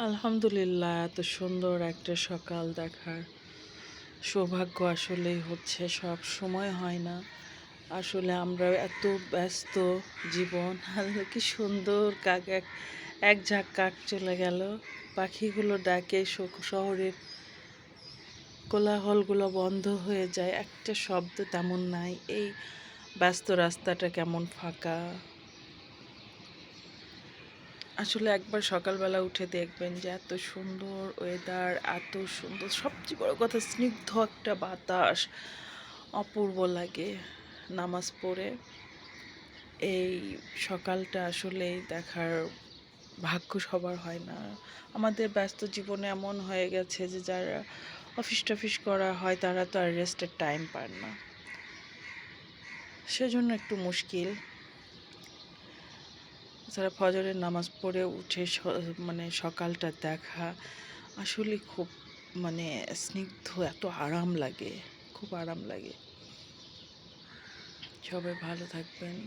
আলহামদুলিল্লাহ, এত সুন্দর একটা সকাল দেখার সৌভাগ্য আসলেই হচ্ছে, সব সময় হয় না। আসলে আমরা এত ব্যস্ত জীবন, আর কি সুন্দর কাক এক এক ঝাঁক কাক চলে গেল। পাখিগুলো ডাকে, শহরের কোলাহলগুলো বন্ধ হয়ে যায়, একটা শব্দ তেমন নাই। এই ব্যস্ত রাস্তাটা কেমন ফাঁকা। আসলে একবার সকালবেলা উঠে দেখবেন যে এত সুন্দর ওয়েদার, এত সুন্দর, সবচেয়ে বড় কথা স্নিগ্ধ একটা বাতাস, অপূর্ব লাগে। নামাজ পড়ে এই সকালটা আসলেই দেখার ভাগ্য সবার হয় না। আমাদের ব্যস্ত জীবনে এমন হয়ে গেছে যে যারা অফিস টফিস করা হয় তারা তো আর রেস্টের টাইম পান না, সেজন্য একটু মুশকিল। যারা ফজরের নামাজ পড়ে উঠে মানে সকালটা দেখা আসলে খুব মানে স্নিগ্ধ, এত আরাম লাগে, খুব আরাম লাগে। সবাই ভালো থাকবেন।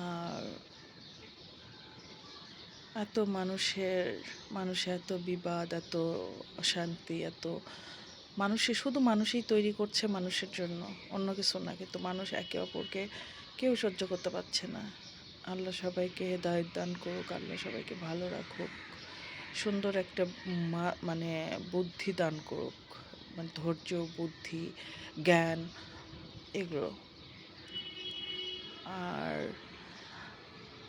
আর এত মানুষে এত বিবাদ, এত অশান্তি, এত শুধু মানুষই তৈরি করছে মানুষের জন্য, অন্য কিছু না। কিন্তু মানুষ একে অপরকে কেউ সহ্য করতে পারছে না। আল্লাহ সবাইকে হেদায়েত দান করুক, আল্লাহ সবাইকে ভালো রাখুক, সুন্দর একটা মানে বুদ্ধি দান করুক, মানে ধৈর্য, বুদ্ধি, জ্ঞান, এগুলো। আর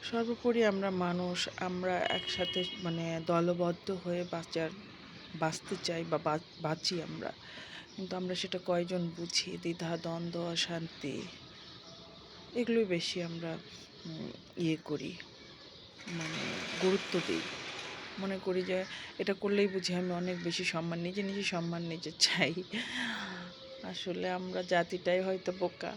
সর্বোপরি আমরা মানুষ, আমরা একসাথে মানে দলবদ্ধ হয়ে বাঁচতে চাই বা বাঁচি আমরা। কিন্তু আমরা সেটা কয়জন বুঝি? দ্বিধা, দ্বন্দ্ব, অশান্তি, এগুলোই বেশি আমরা ইয়ে করি, মানে গুরুত্ব দিই। মনে করি যে এটা করলেই বুঝি আমি অনেক বেশি সম্মান, নিজে নিজে সম্মান নিজে চাই। আসলে আমরা জাতিটাই হয়তো বোকা।